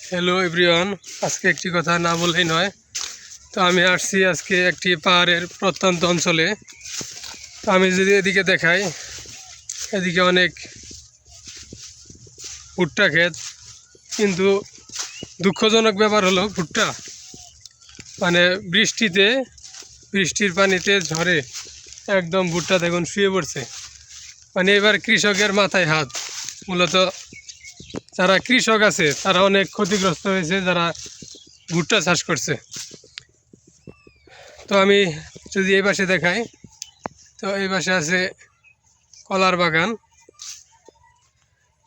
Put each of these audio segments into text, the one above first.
Hello everyone, আজকে একটি কথা না বললেই নয়। তো আমি আসছি আজকে একটি পাহাড়ের প্রত্যন্ত অঞ্চলে। তো আমি যদি এদিকে দেখাই, এদিকে অনেক ভুট্টা ক্ষেত, কিন্তু দুঃখজনক ব্যাপার হলো ভুট্টা মানে বৃষ্টির পানিতে ঝড়ে একদম ভুট্টা দেখুন শুয়ে পড়ছে। মানে এবার কৃষকের মাথায় হাত। মূলত যারা কৃষক আছে তারা অনেক ক্ষতিগ্রস্ত হয়েছে, যারা ভুট্টা চাষ করছে। তো আমি যদি এই পাশে দেখাই, তো এই পাশে আছে কলার বাগান।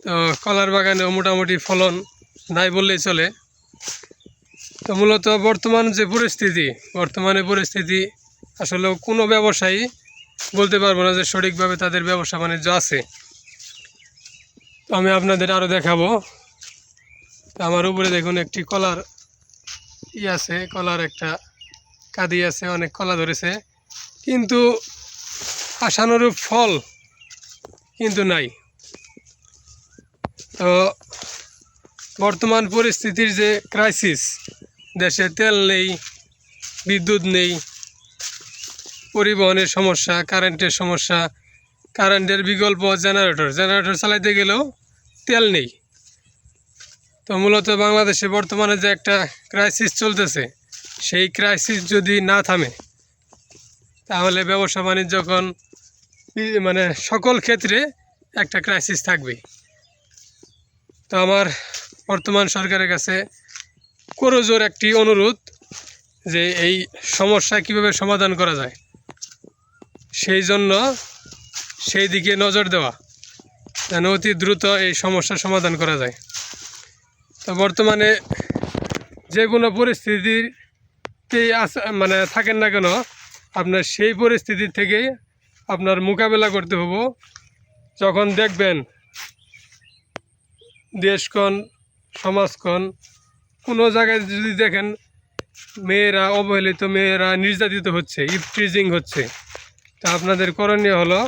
তো কলার বাগানেও মোটামুটি ফলন নাই বললেই চলে। তো মূলত বর্তমানে পরিস্থিতি আসলে কোনো ব্যবসায়ী বলতে পারবো না যে সঠিকভাবে তাদের ব্যবসা বাণিজ্য আছে। তো আমি আপনাদের আরও দেখাবো। তো আমার উপরে দেখুন একটি কলার আছে, কলার একটা কাঁদি আছে, অনেক কলা ধরেছে, কিন্তু আশানুরূপ ফল কিন্তু নাই। তো বর্তমান পরিস্থিতির যে ক্রাইসিস, দেশে তেল নেই, বিদ্যুৎ নেই, পরিবহনের সমস্যা, কারেন্টের সমস্যা, কারেন্টের বিকল্প জেনারেটর চালাইতে গেলেও তেল নেই। তো মূলত বাংলাদেশে বর্তমানে যে একটা ক্রাইসিস চলতেছে, সেই ক্রাইসিস যদি না থামে তাহলে ব্যবসা বাণিজ্য মানে সকল ক্ষেত্রে একটা ক্রাইসিস থাকবে। তো আমার বর্তমান সরকারের কাছে করজোর একটি অনুরোধ যে এই সমস্যা কিভাবে সমাধান করা যায়, সেই দিকে নজর দেওয়া, যেন অতি দ্রুত এই সমস্যার সমাধান করা যায়। তো বর্তমানে যে কোনো পরিস্থিতিতেই মানে থাকেন না কেন, আপনার সেই পরিস্থিতি থেকেই আপনার মোকাবেলা করতে হবে। যখন দেখবেন দেশক্ষণ, সমাজক্ষণ, কোনো জায়গায় যদি দেখেন মেয়েরা নির্যাতিত হচ্ছে, ইভটিজিং হচ্ছে, তা আপনাদের করণীয় হলো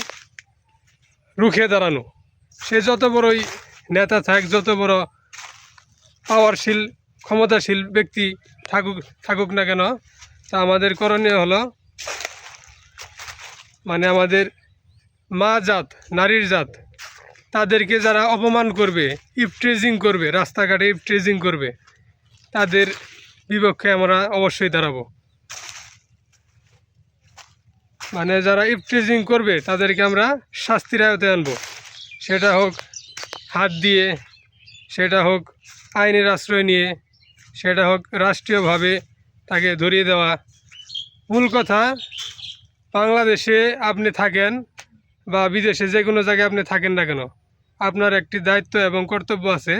রুখে দাঁড়ানো। সে যত বড়ই নেতা থাক, যত বড় পাওয়ারশীল ক্ষমতাশীল ব্যক্তি থাকুক না কেন, তা আমাদের করণীয় হলো মানে আমাদের নারীর জাত, তাদেরকে যারা অপমান করবে, ইভটিজিং করবে, রাস্তাঘাটে ইভটিজিং করবে, তাদের বিপক্ষে আমরা অবশ্যই দাঁড়াবো। মানে যারা ইভটিজিং করবে তাদেরকে আমরা শাস্তির আয়তে আনবো, সেটা হোক হাত দিয়ে, সেটা হোক আইনের আশ্রয় নিয়ে, সেটা হোক রাষ্ট্রীয়ভাবে তাকে ধরিয়ে দেওয়া। মূল কথা, বাংলাদেশে আপনি থাকেন বা বিদেশে যে কোনো জায়গায় আপনি থাকেন না কেন, আপনার একটি দায়িত্ব এবং কর্তব্য আছে।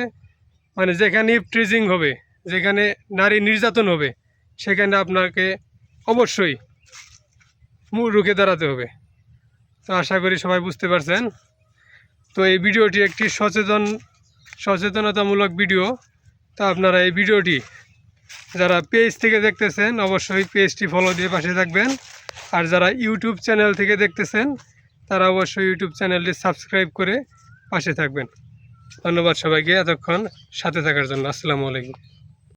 মানে যেখানে ইভটিজিং হবে, যেখানে নারী নির্যাতন হবে, সেখানে আপনাকে অবশ্যই রুখে দাঁড়াতে হবে। তো আশা করি সবাই বুঝতে পারছেন। তো এই ভিডিওটি একটি সচেতনতামূলক ভিডিও। তো আপনারা এই ভিডিওটি যারা পেজ থেকে দেখতেছেন, অবশ্যই পেজটি ফলো দিয়ে পাশে থাকবেন। আর যারা ইউটিউব চ্যানেল থেকে দেখতেছেন, তারা অবশ্যই ইউটিউব চ্যানেলটি সাবস্ক্রাইব করে পাশে থাকবেন। ধন্যবাদ সবাইকে এতক্ষণ সাথে থাকার জন্য। আসসালামু আলাইকুম।